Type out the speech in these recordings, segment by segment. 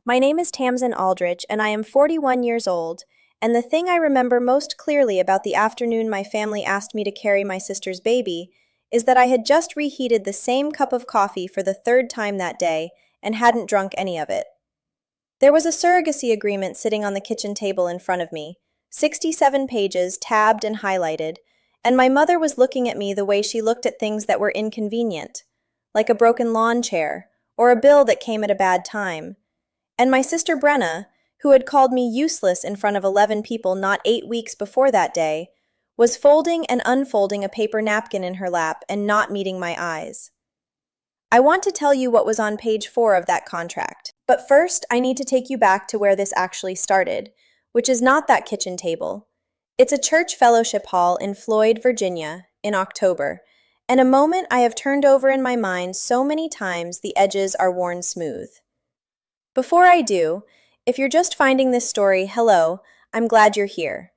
My name is Tamsin Aldrich, and I am 41 years old, and the thing I remember most clearly about the afternoon my family asked me to carry my sister's baby is that I had just reheated the same cup of coffee for the third time that day and hadn't drunk any of it. There was a surrogacy agreement sitting on the kitchen table in front of me, 67 pages, tabbed and highlighted, and my mother was looking at me the way she looked at things that were inconvenient, like a broken lawn chair or a bill that came at a bad time. And my sister Brenna, who had called me useless in front of 11 people not 8 weeks before that day, was folding and unfolding a paper napkin in her lap and not meeting my eyes. I want to tell you what was on page 4 of that contract. But first, I need to take you back to where this actually started, which is not that kitchen table. It's a church fellowship hall in Floyd, Virginia, in October, and a moment I have turned over in my mind so many times the edges are worn smooth. Before I do, if you're just finding this story, hello, I'm glad you're here.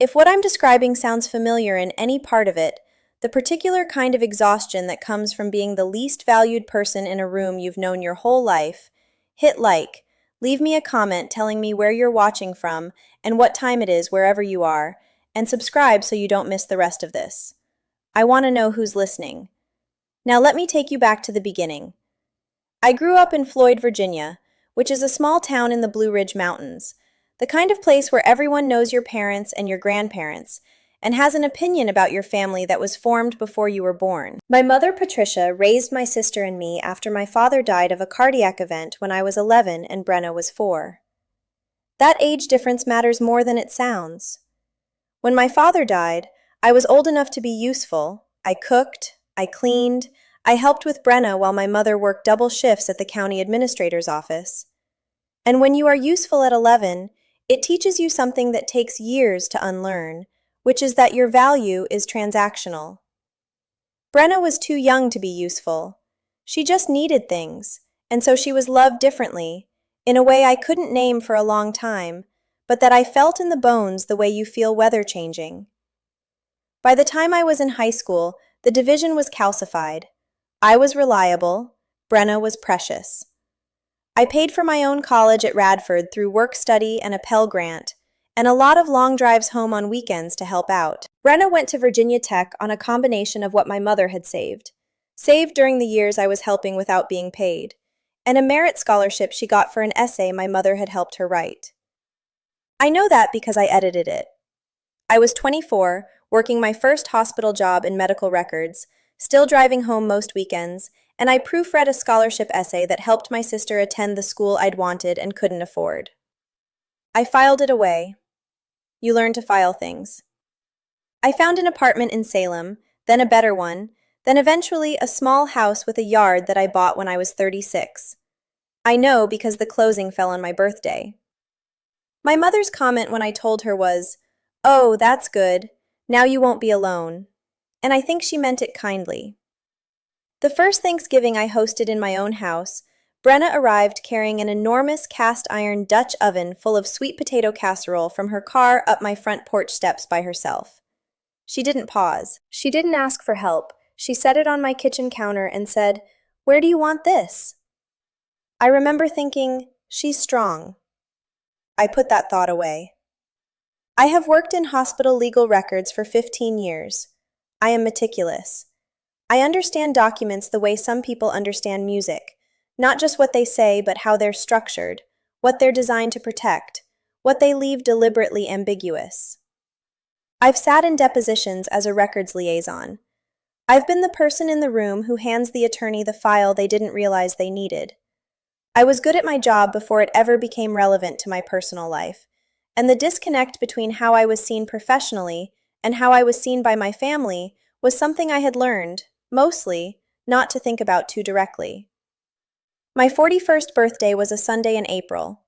If what I'm describing sounds familiar in any part of it, the particular kind of exhaustion that comes from being the least valued person in a room you've known your whole life, hit like, leave me a comment telling me where you're watching from and what time it is wherever you are, and subscribe so you don't miss the rest of this. I want to know who's listening. Now let me take you back to the beginning. I grew up in Floyd, Virginia, which is a small town in the Blue Ridge Mountains, the kind of place where everyone knows your parents and your grandparents, and has an opinion about your family that was formed before you were born. My mother, Patricia, raised my sister and me after my father died of a cardiac event when I was 11 and Brenna was 4. That age difference matters more than it sounds. When my father died, I was old enough to be useful. I cooked, I cleaned, I helped with Brenna while my mother worked double shifts at the county administrator's office. And when you are useful at 11, it teaches you something that takes years to unlearn, which is that your value is transactional. Brenna was too young to be useful. She just needed things, and so she was loved differently, in a way I couldn't name for a long time, but that I felt in the bones the way you feel weather changing. By the time I was in high school, the division was calcified. I was reliable, Brenna was precious. I paid for my own college at Radford through work study and a Pell Grant, and a lot of long drives home on weekends to help out. Brenna went to Virginia Tech on a combination of what my mother had saved during the years I was helping without being paid, and a merit scholarship she got for an essay my mother had helped her write. I know that because I edited it. I was 24, working my first hospital job in medical records, still driving home most weekends, and I proofread a scholarship essay that helped my sister attend the school I'd wanted and couldn't afford. I filed it away. You learn to file things. I found an apartment in Salem, then a better one, then eventually a small house with a yard that I bought when I was 36. I know because the closing fell on my birthday. My mother's comment when I told her was, "Oh, that's good. Now you won't be alone." And I think she meant it kindly. The first Thanksgiving I hosted in my own house, Brenna arrived carrying an enormous cast-iron Dutch oven full of sweet potato casserole from her car up my front porch steps by herself. She didn't pause. She didn't ask for help. She set it on my kitchen counter and said, "Where do you want this?" I remember thinking, she's strong. I put that thought away. I have worked in hospital legal records for 15 years. I am meticulous. I understand documents the way some people understand music, not just what they say, but how they're structured, what they're designed to protect, what they leave deliberately ambiguous. I've sat in depositions as a records liaison. I've been the person in the room who hands the attorney the file they didn't realize they needed. I was good at my job before it ever became relevant to my personal life, and the disconnect between how I was seen professionally and how I was seen by my family was something I had learned, mostly, not to think about too directly. My 41st birthday was a Sunday in April.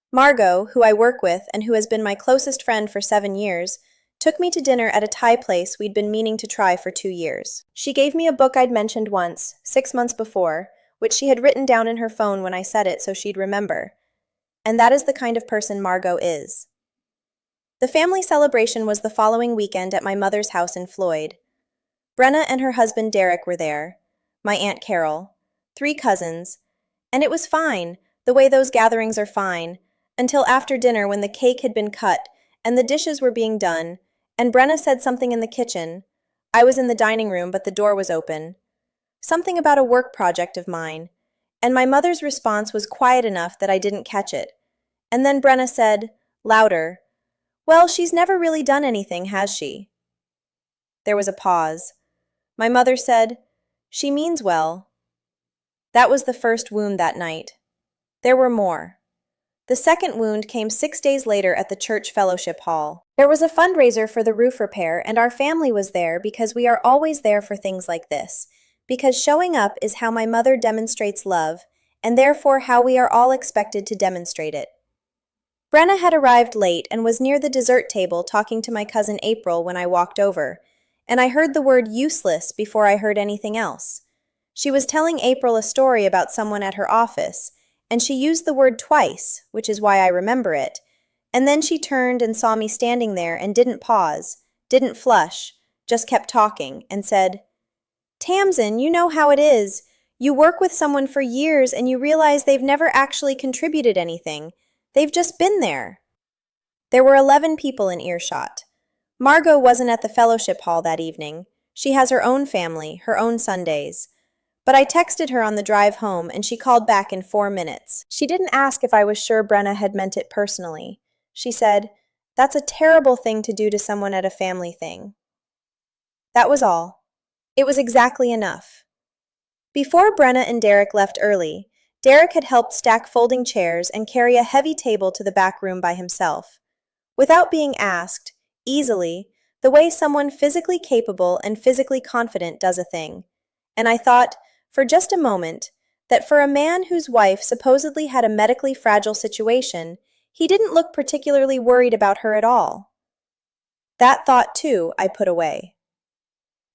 Margot, who I work with and who has been my closest friend for 7 years, took me to dinner at a Thai place we'd been meaning to try for 2 years. She gave me a book I'd mentioned once, 6 months before, which she had written down in her phone when I said it so she'd remember. And that is the kind of person Margot is. The family celebration was the following weekend at my mother's house in Floyd. Brenna and her husband Derek were there, my Aunt Carol, 3 cousins, and it was fine, the way those gatherings are fine, until after dinner when the cake had been cut and the dishes were being done, and Brenna said something in the kitchen. I was in the dining room, but the door was open. Something about a work project of mine, and my mother's response was quiet enough that I didn't catch it. And then Brenna said, louder, "Well, she's never really done anything, has she?" There was a pause. My mother said, "She means well." That was the first wound that night. There were more. The second wound came 6 days later at the church fellowship hall. There was a fundraiser for the roof repair, and our family was there because we are always there for things like this. Because showing up is how my mother demonstrates love, and therefore how we are all expected to demonstrate it. Brenna had arrived late and was near the dessert table talking to my cousin April when I walked over, and I heard the word useless before I heard anything else. She was telling April a story about someone at her office, and she used the word twice, which is why I remember it, and then she turned and saw me standing there and didn't pause, didn't flush, just kept talking, and said, "Tamsin, you know how it is. You work with someone for years and you realize they've never actually contributed anything. They've just been there." There were 11 people in earshot. Margot wasn't at the fellowship hall that evening. She has her own family, her own Sundays. But I texted her on the drive home and she called back in 4 minutes. She didn't ask if I was sure Brenna had meant it personally. She said, "That's a terrible thing to do to someone at a family thing." That was all. It was exactly enough. Before Brenna and Derek left early, Derek had helped stack folding chairs and carry a heavy table to the back room by himself. Without being asked, easily, the way someone physically capable and physically confident does a thing. And I thought, for just a moment, that for a man whose wife supposedly had a medically fragile situation, he didn't look particularly worried about her at all. That thought, too, I put away.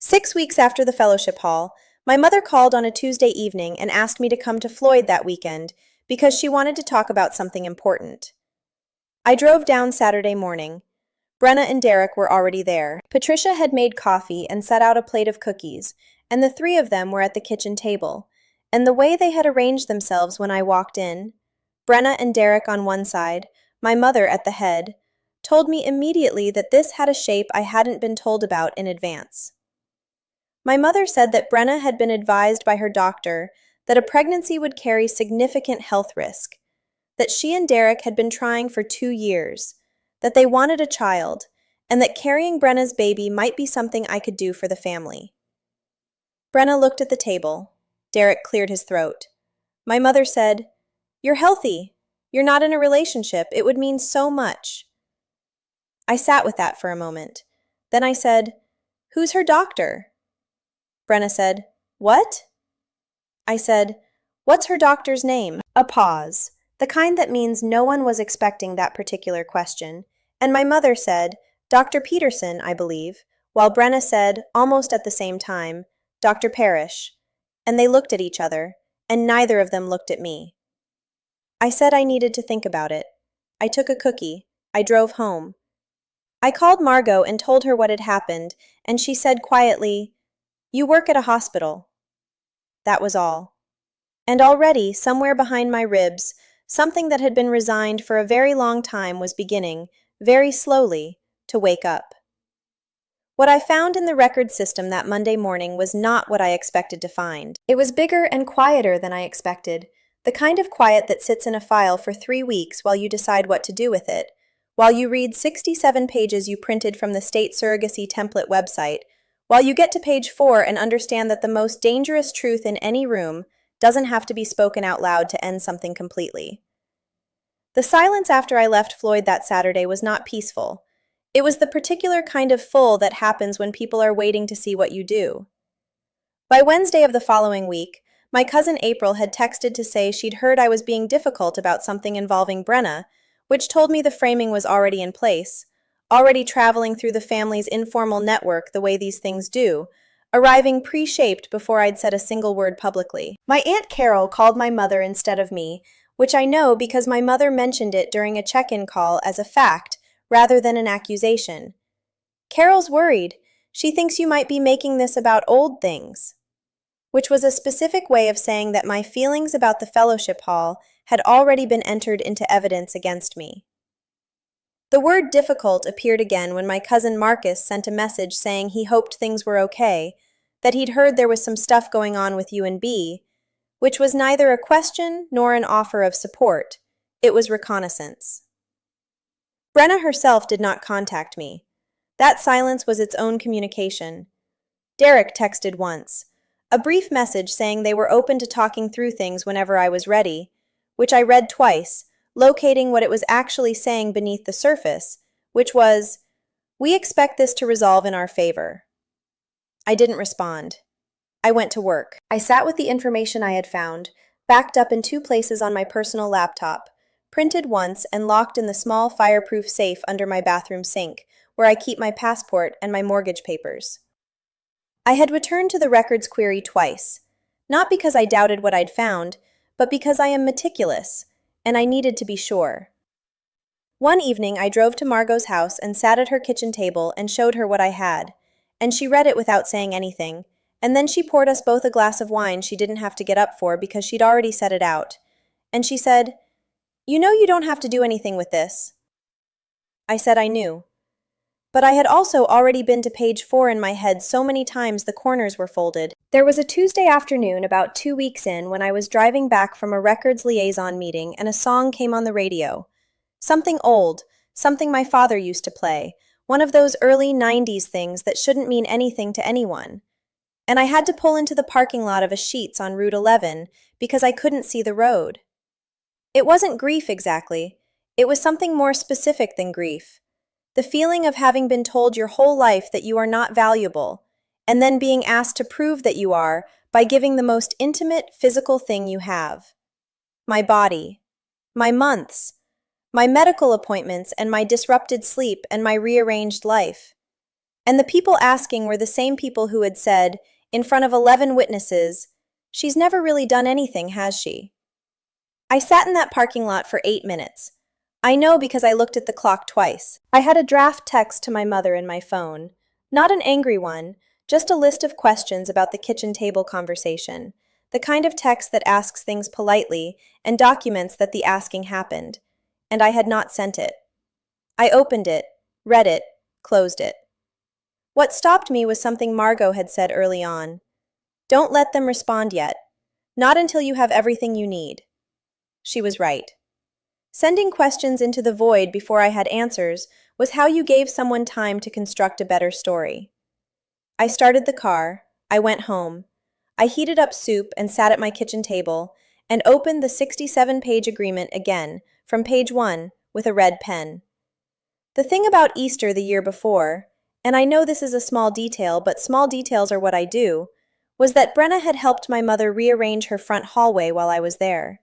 6 weeks after the fellowship hall, my mother called on a Tuesday evening and asked me to come to Floyd that weekend because she wanted to talk about something important. I drove down Saturday morning. Brenna and Derek were already there. Patricia had made coffee and set out a plate of cookies, and the three of them were at the kitchen table. And the way they had arranged themselves when I walked in, Brenna and Derek on one side, my mother at the head, told me immediately that this had a shape I hadn't been told about in advance. My mother said that Brenna had been advised by her doctor that a pregnancy would carry significant health risk, that she and Derek had been trying for 2 years, that they wanted a child, and that carrying Brenna's baby might be something I could do for the family. Brenna looked at the table. Derek cleared his throat. My mother said, "You're healthy. You're not in a relationship. It would mean so much." I sat with that for a moment. Then I said, "Who's her doctor?" Brenna said, "What?" I said, "What's her doctor's name?" A pause, the kind that means no one was expecting that particular question, and my mother said, "Dr. Peterson, I believe," while Brenna said, almost at the same time, "Dr. Parrish," and they looked at each other, and neither of them looked at me. I said I needed to think about it. I took a cookie. I drove home. I called Margot and told her what had happened, and she said quietly, "You work at a hospital." That was all. And already, somewhere behind my ribs, something that had been resigned for a very long time was beginning, very slowly, to wake up. What I found in the record system that Monday morning was not what I expected to find. It was bigger and quieter than I expected, the kind of quiet that sits in a file for 3 weeks while you decide what to do with it, while you read 67 pages you printed from the state surrogacy template website, while you get to page 4 and understand that the most dangerous truth in any room doesn't have to be spoken out loud to end something completely. The silence after I left Floyd that Saturday was not peaceful. It was the particular kind of full that happens when people are waiting to see what you do. By Wednesday of the following week, my cousin April had texted to say she'd heard I was being difficult about something involving Brenna, which told me the framing was already in place, already traveling through the family's informal network the way these things do, arriving pre-shaped before I'd said a single word publicly. My Aunt Carol called my mother instead of me, which I know because my mother mentioned it during a check-in call as a fact rather than an accusation. "Carol's worried. She thinks you might be making this about old things," which was a specific way of saying that my feelings about the fellowship hall had already been entered into evidence against me. The word difficult appeared again when my cousin Marcus sent a message saying he hoped things were okay, that he'd heard there was some stuff going on with you and B, which was neither a question nor an offer of support. It was reconnaissance. Brenna herself did not contact me. That silence was its own communication. Derek texted once, a brief message saying they were open to talking through things whenever I was ready, which I read twice, locating what it was actually saying beneath the surface, which was, "We expect this to resolve in our favor." I didn't respond. I went to work. I sat with the information I had found, backed up in 2 places on my personal laptop, printed once and locked in the small fireproof safe under my bathroom sink, where I keep my passport and my mortgage papers. I had returned to the records query twice, not because I doubted what I'd found, but because I am meticulous, and I needed to be sure. One evening I drove to Margot's house and sat at her kitchen table and showed her what I had, and she read it without saying anything, and then she poured us both a glass of wine she didn't have to get up for because she'd already set it out. And she said, "You know you don't have to do anything with this." I said I knew. But I had also already been to page 4 in my head so many times the corners were folded. There was a Tuesday afternoon about 2 weeks in when I was driving back from a records liaison meeting and a song came on the radio. Something old, something my father used to play, one of those early 90s things that shouldn't mean anything to anyone. And I had to pull into the parking lot of a Sheetz on Route 11 because I couldn't see the road. It wasn't grief exactly. It was something more specific than grief. The feeling of having been told your whole life that you are not valuable, and then being asked to prove that you are by giving the most intimate physical thing you have. My body, my months, my medical appointments and my disrupted sleep and my rearranged life. And the people asking were the same people who had said, in front of 11 witnesses, "She's never really done anything, has she?" I sat in that parking lot for 8 minutes. I know because I looked at the clock twice. I had a draft text to my mother in my phone. Not an angry one, just a list of questions about the kitchen table conversation. The kind of text that asks things politely and documents that the asking happened. And I had not sent it. I opened it, read it, closed it. What stopped me was something Margot had said early on. Don't let them respond yet. Not until you have everything you need. She was right. Sending questions into the void before I had answers was how you gave someone time to construct a better story. I started the car, I went home. I heated up soup and sat at my kitchen table and opened the 67-page agreement again, from page 1, with a red pen. The thing about Easter the year before, and I know this is a small detail, but small details are what I do, was that Brenna had helped my mother rearrange her front hallway while I was there.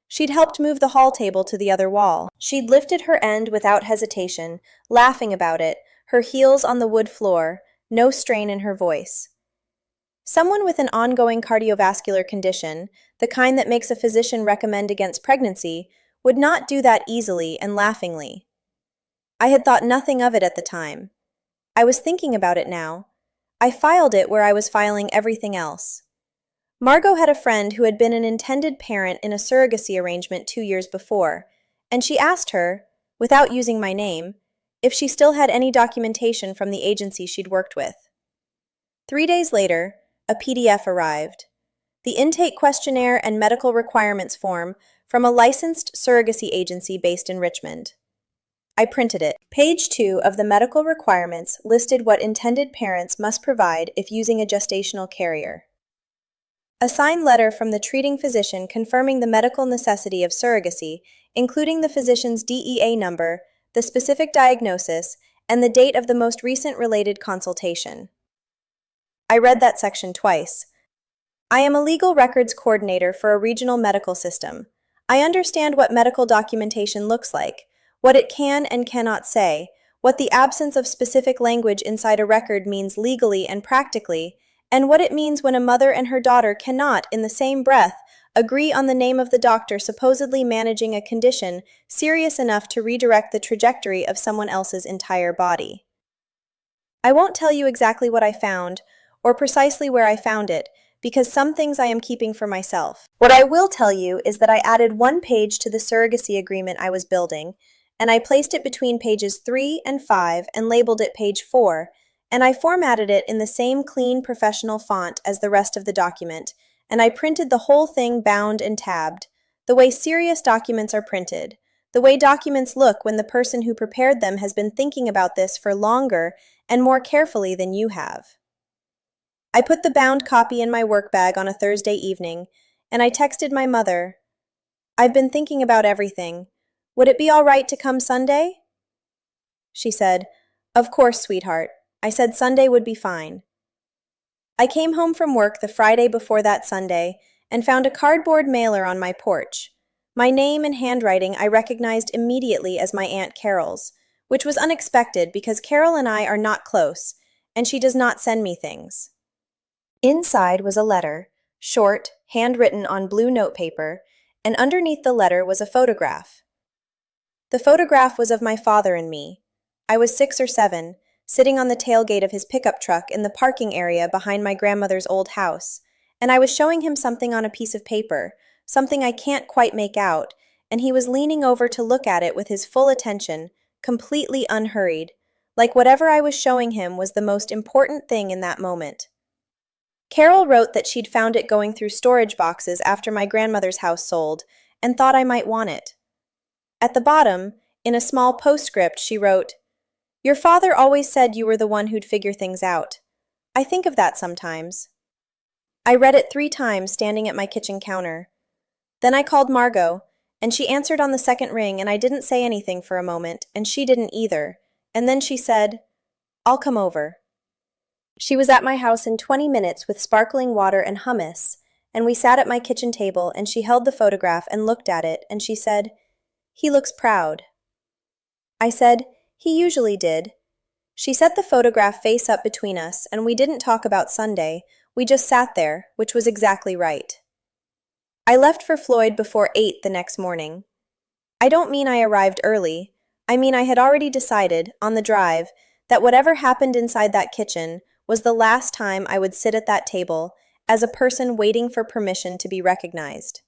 She'd helped move the hall table to the other wall. She'd lifted her end without hesitation, laughing about it, her heels on the wood floor, no strain in her voice. Someone with an ongoing cardiovascular condition, the kind that makes a physician recommend against pregnancy, would not do that easily and laughingly. I had thought nothing of it at the time. I was thinking about it now. I filed it where I was filing everything else. Margot had a friend who had been an intended parent in a surrogacy arrangement 2 years before, and she asked her, without using my name, if she still had any documentation from the agency she'd worked with. 3 days later, a PDF arrived. The intake questionnaire and medical requirements form from a licensed surrogacy agency based in Richmond. I printed it. Page 2 of the medical requirements listed what intended parents must provide if using a gestational carrier. A signed letter from the treating physician confirming the medical necessity of surrogacy, including the physician's DEA number, the specific diagnosis, and the date of the most recent related consultation. I read that section twice. I am a legal records coordinator for a regional medical system. I understand what medical documentation looks like, what it can and cannot say, what the absence of specific language inside a record means legally and practically, and what it means when a mother and her daughter cannot, in the same breath, agree on the name of the doctor supposedly managing a condition serious enough to redirect the trajectory of someone else's entire body. I won't tell you exactly what I found, or precisely where I found it, because some things I am keeping for myself. What I will tell you is that I added one page to the surrogacy agreement I was building, and I placed it between pages 3 and 5 and labeled it page 4, and I formatted it in the same clean professional font as the rest of the document, and I printed the whole thing bound and tabbed, the way serious documents are printed, the way documents look when the person who prepared them has been thinking about this for longer and more carefully than you have. I put the bound copy in my work bag on a Thursday evening, and I texted my mother, "I've been thinking about everything. Would it be all right to come Sunday?" She said, "Of course, sweetheart." I said Sunday would be fine. I came home from work the Friday before that Sunday and found a cardboard mailer on my porch. My name and handwriting I recognized immediately as my Aunt Carol's, which was unexpected because Carol and I are not close, and she does not send me things. Inside was a letter, short, handwritten on blue notepaper, and underneath the letter was a photograph. The photograph was of my father and me. I was 6 or 7, sitting on the tailgate of his pickup truck in the parking area behind my grandmother's old house, and I was showing him something on a piece of paper, something I can't quite make out, and he was leaning over to look at it with his full attention, completely unhurried, like whatever I was showing him was the most important thing in that moment. Carol wrote that she'd found it going through storage boxes after my grandmother's house sold, and thought I might want it. At the bottom, in a small postscript, she wrote, "Your father always said you were the one who'd figure things out. I think of that sometimes." I read it 3 times standing at my kitchen counter. Then I called Margot, and she answered on the second ring, and I didn't say anything for a moment, and she didn't either, and then she said, "I'll come over." She was at my house in 20 minutes with sparkling water and hummus, and we sat at my kitchen table, and she held the photograph and looked at it, and she said, "He looks proud." I said, "He usually did." She set the photograph face up between us, and we didn't talk about Sunday, we just sat there, which was exactly right. I left for Floyd before 8 the next morning. I don't mean I arrived early, I mean I had already decided, on the drive, that whatever happened inside that kitchen was the last time I would sit at that table as a person waiting for permission to be recognized.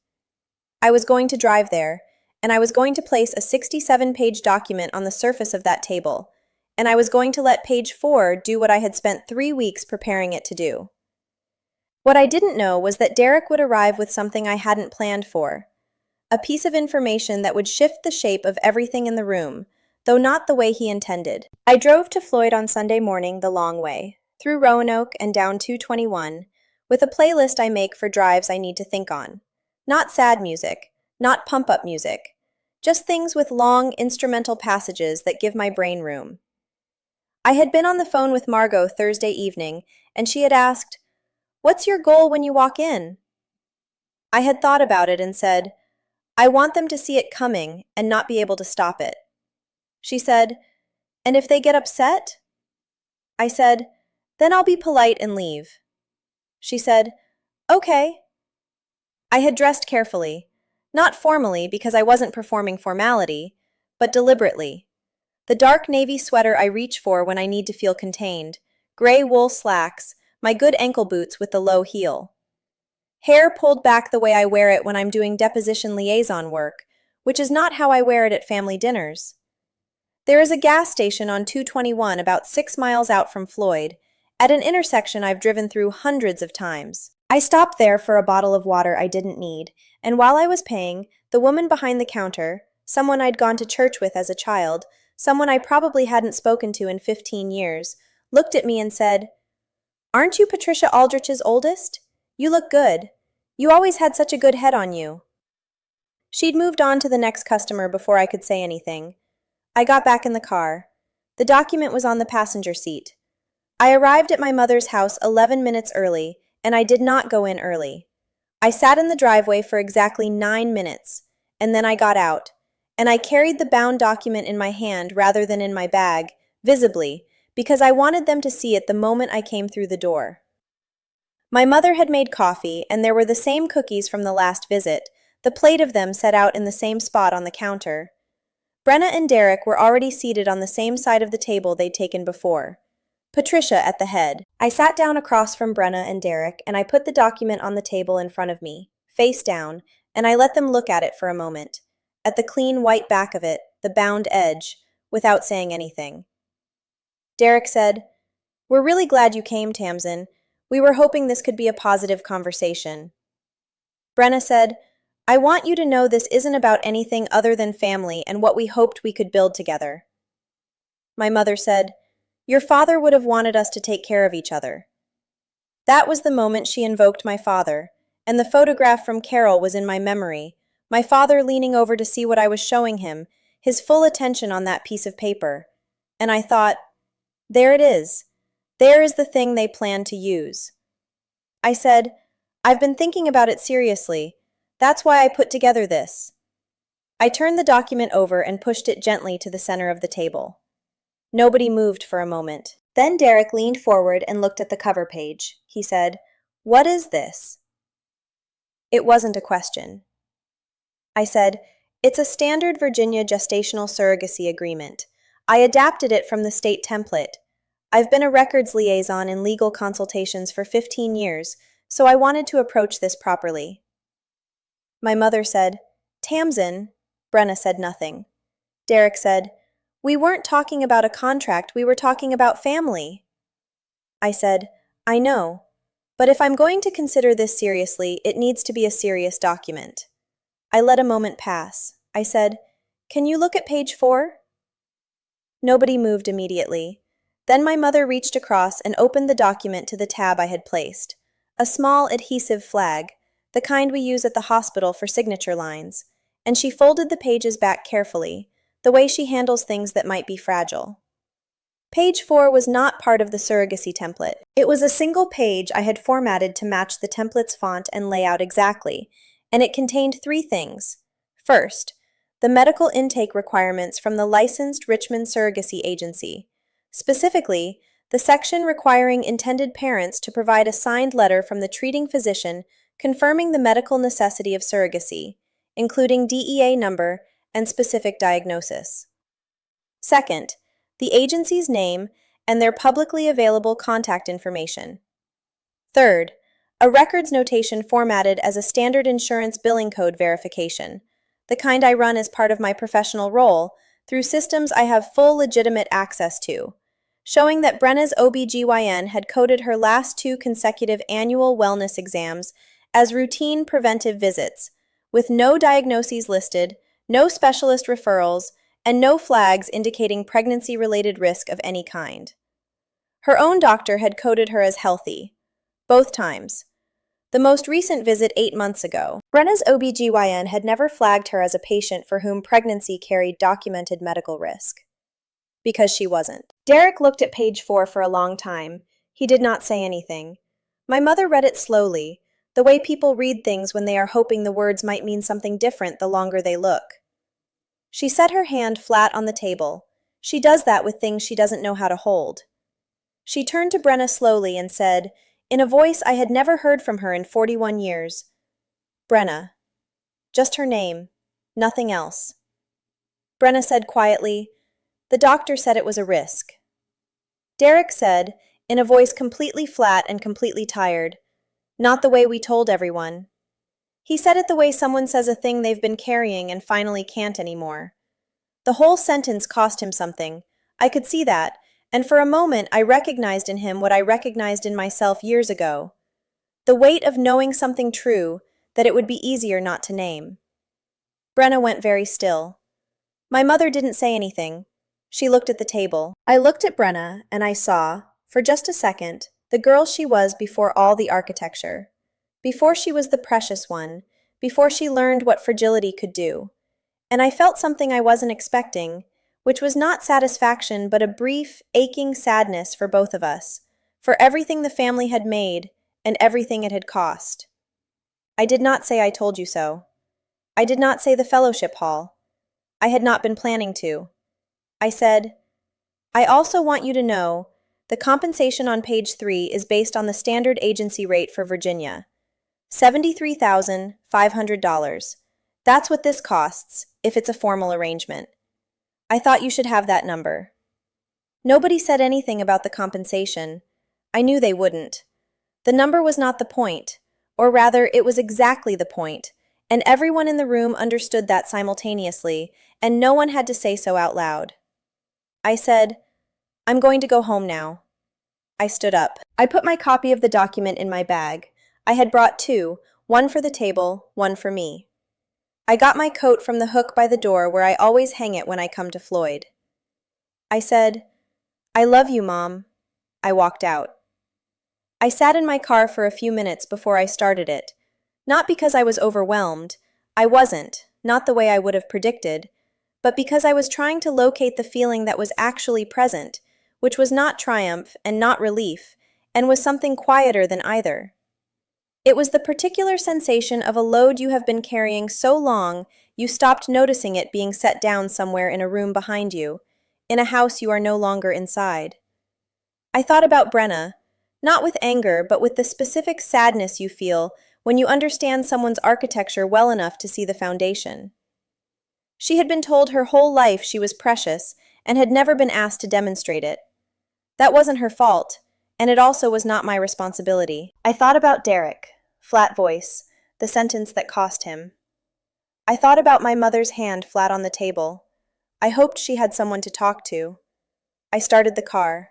I was going to drive there, and I was going to place a 67-page document on the surface of that table, and I was going to let page 4 do what I had spent 3 weeks preparing it to do. What I didn't know was that Derek would arrive with something I hadn't planned for, a piece of information that would shift the shape of everything in the room, though not the way he intended. I drove to Floyd on Sunday morning the long way, through Roanoke and down 221, with a playlist I make for drives I need to think on. Not sad music, not pump-up music, just things with long instrumental passages that give my brain room. I had been on the phone with Margot Thursday evening, and she had asked, "What's your goal when you walk in?" I had thought about it and said, "I want them to see it coming and not be able to stop it." She said, "And if they get upset?" I said, "Then I'll be polite and leave." She said, "Okay." I had dressed carefully, not formally because I wasn't performing formality, but deliberately. The dark navy sweater I reach for when I need to feel contained, gray wool slacks, my good ankle boots with the low heel. Hair pulled back the way I wear it when I'm doing deposition liaison work, which is not how I wear it at family dinners. There is a gas station on 221 about 6 miles out from Floyd, at an intersection I've driven through hundreds of times. I stopped there for a bottle of water I didn't need, and while I was paying, the woman behind the counter, someone I'd gone to church with as a child, someone I probably hadn't spoken to in 15 years, looked at me and said, "Aren't you Patricia Aldrich's oldest? You look good. You always had such a good head on you." She'd moved on to the next customer before I could say anything. I got back in the car. The document was on the passenger seat. I arrived at my mother's house 11 minutes early, and I did not go in early. I sat in the driveway for exactly 9 minutes, and then I got out, and I carried the bound document in my hand rather than in my bag, visibly, because I wanted them to see it the moment I came through the door. My mother had made coffee, and there were the same cookies from the last visit, the plate of them set out in the same spot on the counter. Brenna and Derek were already seated on the same side of the table they'd taken before. Patricia at the head. I sat down across from Brenna and Derek, and I put the document on the table in front of me, face down, and I let them look at it for a moment, at the clean white back of it, the bound edge, without saying anything. Derek said, "We're really glad you came, Tamsin. We were hoping this could be a positive conversation." Brenna said, "I want you to know this isn't about anything other than family and what we hoped we could build together." My mother said, "Your father would have wanted us to take care of each other." That was the moment she invoked my father, and the photograph from Carol was in my memory, my father leaning over to see what I was showing him, his full attention on that piece of paper. And I thought, there it is. There is the thing they planned to use. I said, "I've been thinking about it seriously. That's why I put together this." I turned the document over and pushed it gently to the center of the table. Nobody moved for a moment. Then Derek leaned forward and looked at the cover page. He said, "What is this?" It wasn't a question. I said, "It's a standard Virginia gestational surrogacy agreement. I adapted it from the state template. I've been a records liaison in legal consultations for 15 years, so I wanted to approach this properly." My mother said, "Tamsin." Brenna said nothing. Derek said, "We weren't talking about a contract, we were talking about family." I said, "I know, but if I'm going to consider this seriously, it needs to be a serious document." I let a moment pass. I said, "Can you look at page 4? Nobody moved immediately. Then my mother reached across and opened the document to the tab I had placed. A small adhesive flag, the kind we use at the hospital for signature lines, and she folded the pages back carefully, the way she handles things that might be fragile. Page 4 was not part of the surrogacy template. It was a single page I had formatted to match the template's font and layout exactly, and it contained 3 things. First, the medical intake requirements from the licensed Richmond Surrogacy Agency. Specifically, the section requiring intended parents to provide a signed letter from the treating physician confirming the medical necessity of surrogacy, including DEA number and specific diagnosis. Second, the agency's name and their publicly available contact information. Third, a records notation formatted as a standard insurance billing code verification, the kind I run as part of my professional role through systems I have full legitimate access to, showing that Brenna's OBGYN had coded her last 2 consecutive annual wellness exams as routine preventive visits, with no diagnoses listed, no specialist referrals, and no flags indicating pregnancy-related risk of any kind. Her own doctor had coded her as healthy, both times. The most recent visit 8 months ago. Brenna's OBGYN had never flagged her as a patient for whom pregnancy carried documented medical risk. Because she wasn't. Derek looked at page 4 for a long time. He did not say anything. My mother read it slowly, the way people read things when they are hoping the words might mean something different the longer they look. She set her hand flat on the table. She does that with things she doesn't know how to hold. She turned to Brenna slowly and said, in a voice I had never heard from her in 41 years, "Brenna." Just her name, nothing else. Brenna said quietly, "The doctor said it was a risk." Derek said, in a voice completely flat and completely tired, "Not the way we told everyone." He said it the way someone says a thing they've been carrying and finally can't anymore. The whole sentence cost him something. I could see that, and for a moment I recognized in him what I recognized in myself years ago. The weight of knowing something true that it would be easier not to name. Brenna went very still. My mother didn't say anything. She looked at the table. I looked at Brenna, and I saw, for just a second, the girl she was before all the architecture. Before she was the precious one, before she learned what fragility could do. And I felt something I wasn't expecting, which was not satisfaction but a brief, aching sadness for both of us, for everything the family had made and everything it had cost. I did not say I told you so. I did not say the fellowship hall. I had not been planning to. I said, "I also want you to know the compensation on page 3 is based on the standard agency rate for Virginia. $73,500. That's what this costs, if it's a formal arrangement. I thought you should have that number." Nobody said anything about the compensation. I knew they wouldn't. The number was not the point, or rather, it was exactly the point, and everyone in the room understood that simultaneously, and no one had to say so out loud. I said, "I'm going to go home now." I stood up. I put my copy of the document in my bag. I had brought two, one for the table, one for me. I got my coat from the hook by the door where I always hang it when I come to Floyd. I said, "I love you, Mom." I walked out. I sat in my car for a few minutes before I started it. Not because I was overwhelmed. I wasn't, not the way I would have predicted, but because I was trying to locate the feeling that was actually present, which was not triumph and not relief, and was something quieter than either. It was the particular sensation of a load you have been carrying so long you stopped noticing it being set down somewhere in a room behind you, in a house you are no longer inside. I thought about Brenna, not with anger, but with the specific sadness you feel when you understand someone's architecture well enough to see the foundation. She had been told her whole life she was precious and had never been asked to demonstrate it. That wasn't her fault, and it also was not my responsibility. I thought about Derek, flat voice, the sentence that cost him. I thought about my mother's hand flat on the table. I hoped she had someone to talk to. I started the car.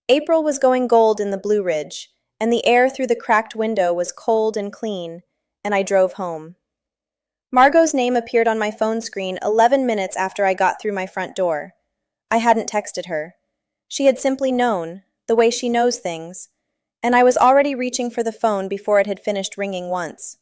April was going gold in the Blue Ridge, and the air through the cracked window was cold and clean, and I drove home. Margot's name appeared on my phone screen 11 minutes after I got through my front door. I hadn't texted her. She had simply known, the way she knows things, and I was already reaching for the phone before it had finished ringing once.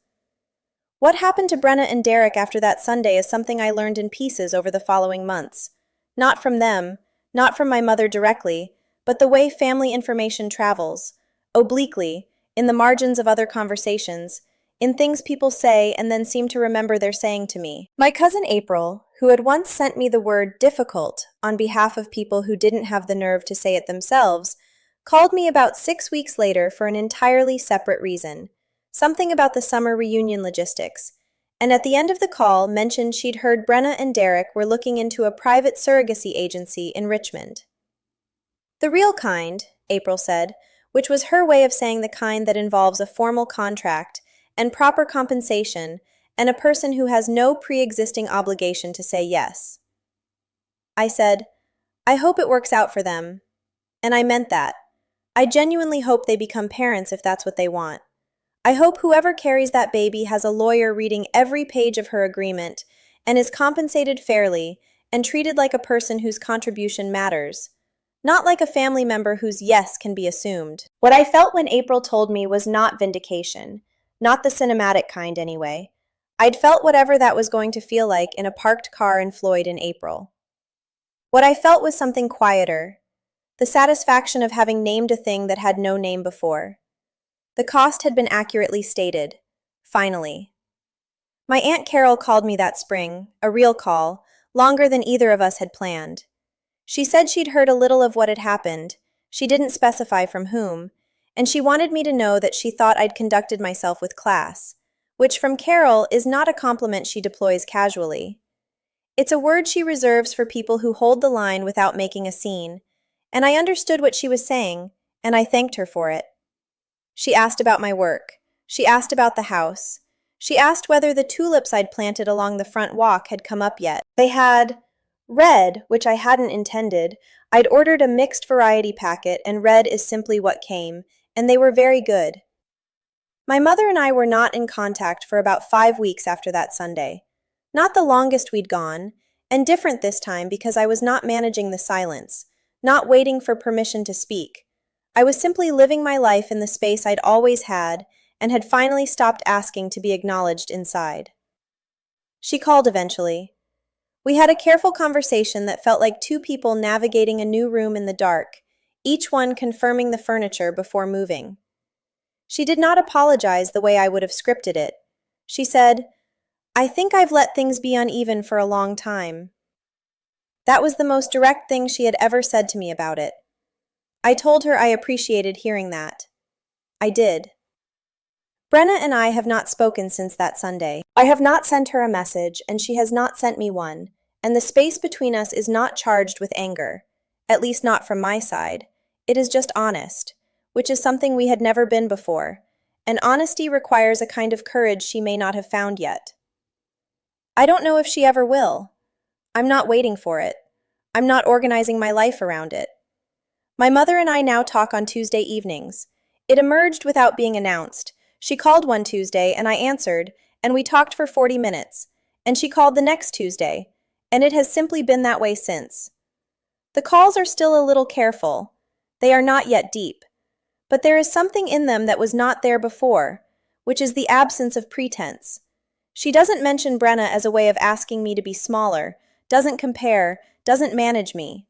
What happened to Brenna and Derek after that Sunday is something I learned in pieces over the following months. Not from them, not from my mother directly, but the way family information travels, obliquely, in the margins of other conversations, in things people say and then seem to remember they're saying to me. My cousin April, who had once sent me the word difficult on behalf of people who didn't have the nerve to say it themselves, called me about 6 weeks later for an entirely separate reason, something about the summer reunion logistics, and at the end of the call mentioned she'd heard Brenna and Derek were looking into a private surrogacy agency in Richmond. The real kind, April said, which was her way of saying the kind that involves a formal contract and proper compensation and a person who has no pre-existing obligation to say yes. I said, "I hope it works out for them." And I meant that. I genuinely hope they become parents if that's what they want. I hope whoever carries that baby has a lawyer reading every page of her agreement and is compensated fairly and treated like a person whose contribution matters. Not like a family member whose yes can be assumed. What I felt when April told me was not vindication, not the cinematic kind anyway. I'd felt whatever that was going to feel like in a parked car in Floyd in April. What I felt was something quieter, the satisfaction of having named a thing that had no name before. The cost had been accurately stated. Finally. My Aunt Carol called me that spring, a real call, longer than either of us had planned. She said she'd heard a little of what had happened, she didn't specify from whom, and she wanted me to know that she thought I'd conducted myself with class, which from Carol is not a compliment she deploys casually. It's a word she reserves for people who hold the line without making a scene, and I understood what she was saying, and I thanked her for it. She asked about my work. She asked about the house. She asked whether the tulips I'd planted along the front walk had come up yet. They had. Red, which I hadn't intended. I'd ordered a mixed variety packet, and red is simply what came, and they were very good. My mother and I were not in contact for about 5 weeks after that Sunday. Not the longest we'd gone, and different this time because I was not managing the silence, not waiting for permission to speak. I was simply living my life in the space I'd always had, and had finally stopped asking to be acknowledged inside. She called eventually. We had a careful conversation that felt like two people navigating a new room in the dark, each one confirming the furniture before moving. She did not apologize the way I would have scripted it. She said, "I think I've let things be uneven for a long time." That was the most direct thing she had ever said to me about it. I told her I appreciated hearing that. I did. Brenna and I have not spoken since that Sunday. I have not sent her a message, and she has not sent me one, and the space between us is not charged with anger. at least not from my side. It is just honest, which is something we had never been before, and honesty requires a kind of courage she may not have found yet. I don't know if she ever will. I'm not waiting for it. I'm not organizing my life around it. My mother and I now talk on Tuesday evenings. It emerged without being announced. She called one Tuesday and I answered, and we talked for 40 minutes. And she called the next Tuesday, and it has simply been that way since. The calls are still a little careful. They are not yet deep. But there is something in them that was not there before, which is the absence of pretense. She doesn't mention Brenna as a way of asking me to be smaller, doesn't compare, doesn't manage me.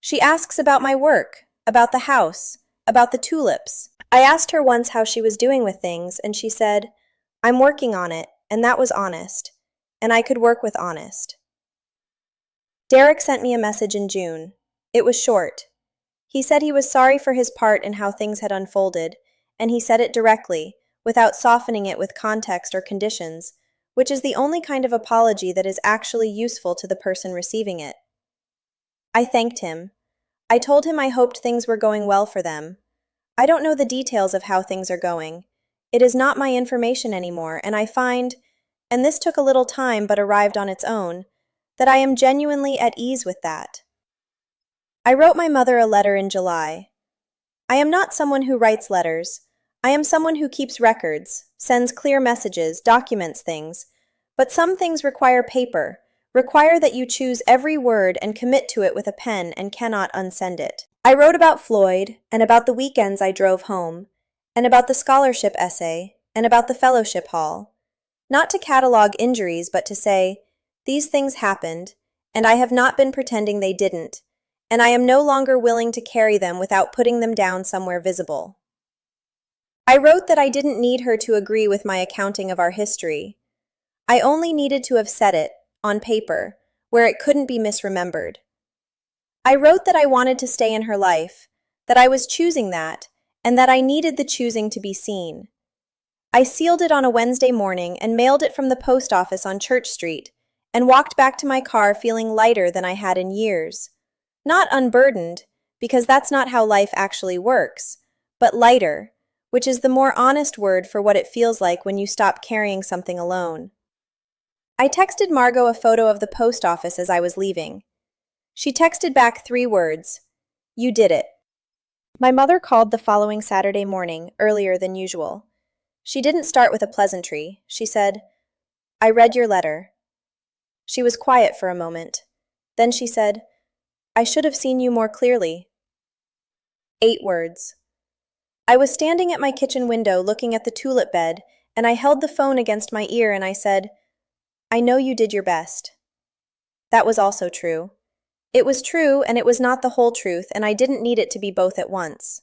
She asks about my work, about the house, about the tulips. I asked her once how she was doing with things, and she said, "I'm working on it," and that was honest. And I could work with honest. Derek sent me a message in June. It was short. He said he was sorry for his part in how things had unfolded, and he said it directly, without softening it with context or conditions, which is the only kind of apology that is actually useful to the person receiving it. I thanked him. I told him I hoped things were going well for them. I don't know the details of how things are going. It is not my information anymore, and I find, and this took a little time but arrived on its own, that I am genuinely at ease with that. I wrote my mother a letter in July. I am not someone who writes letters. I am someone who keeps records, sends clear messages, documents things, but some things require paper, require that you choose every word and commit to it with a pen and cannot unsend it. I wrote about Floyd, and about the weekends I drove home, and about the scholarship essay, and about the fellowship hall. Not to catalog injuries, but to say, these things happened, and I have not been pretending they didn't, and I am no longer willing to carry them without putting them down somewhere visible. I wrote that I didn't need her to agree with my accounting of our history. I only needed to have said it, on paper, where it couldn't be misremembered. I wrote that I wanted to stay in her life, that I was choosing that, and that I needed the choosing to be seen. I sealed it on a Wednesday morning and mailed it from the post office on Church Street, and walked back to my car feeling lighter than I had in years. Not unburdened, because that's not how life actually works, but lighter, which is the more honest word for what it feels like when you stop carrying something alone. I texted Margot a photo of the post office as I was leaving. She texted back 3 words, "You did it." My mother called the following Saturday morning, earlier than usual. She didn't start with a pleasantry. She said, "I read your letter." She was quiet for a moment. Then she said, "I should have seen you more clearly." 8 words. I was standing at my kitchen window looking at the tulip bed, and I held the phone against my ear and I said, "I know you did your best." That was also true. It was true, and it was not the whole truth, and I didn't need it to be both at once.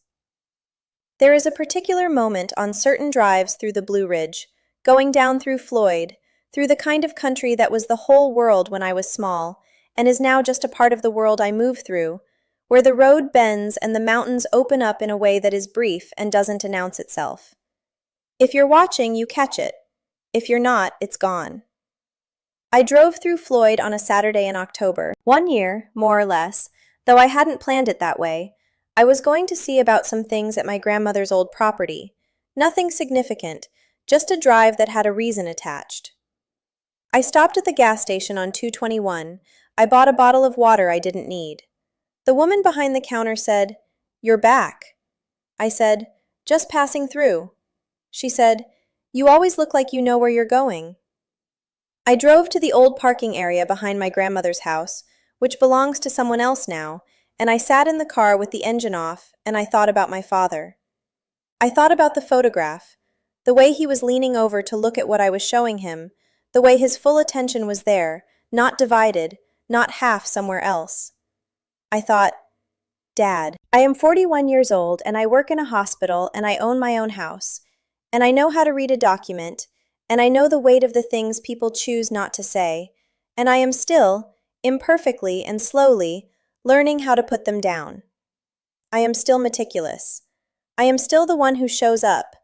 There is a particular moment on certain drives through the Blue Ridge, going down through Floyd, through the kind of country that was the whole world when I was small, and is now just a part of the world I move through, where the road bends and the mountains open up in a way that is brief and doesn't announce itself. If you're watching, you catch it. If you're not, it's gone. I drove through Floyd on a Saturday in October. 1 year, more or less, though I hadn't planned it that way. I was going to see about some things at my grandmother's old property. Nothing significant, just a drive that had a reason attached. I stopped at the gas station on 221. I bought a bottle of water I didn't need. The woman behind the counter said, "You're back." I said, "Just passing through." She said, "You always look like you know where you're going." I drove to the old parking area behind my grandmother's house, which belongs to someone else now, and I sat in the car with the engine off, and I thought about my father. I thought about the photograph, the way he was leaning over to look at what I was showing him, the way his full attention was there, not divided, not half somewhere else. I thought, Dad, I am 41 years old, and I work in a hospital, and I own my own house, and I know how to read a document, and I know the weight of the things people choose not to say, and I am still, imperfectly and slowly, learning how to put them down. I am still meticulous. I am still the one who shows up.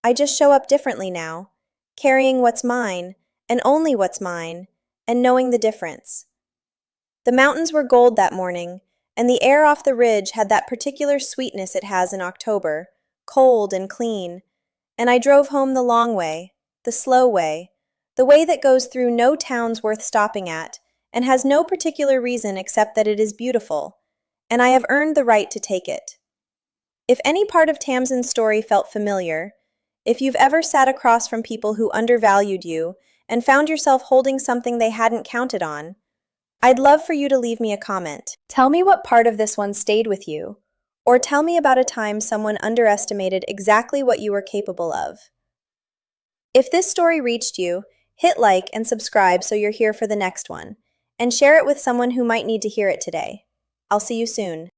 I just show up differently now, carrying what's mine, and only what's mine, and knowing the difference. The mountains were gold that morning, and the air off the ridge had that particular sweetness it has in October, cold and clean. And I drove home the long way, the slow way, the way that goes through no towns worth stopping at, and has no particular reason except that it is beautiful, and I have earned the right to take it. If any part of Tamsin's story felt familiar, if you've ever sat across from people who undervalued you and found yourself holding something they hadn't counted on, I'd love for you to leave me a comment. Tell me what part of this one stayed with you, or tell me about a time someone underestimated exactly what you were capable of. If this story reached you, hit like and subscribe so you're here for the next one, and share it with someone who might need to hear it today. I'll see you soon.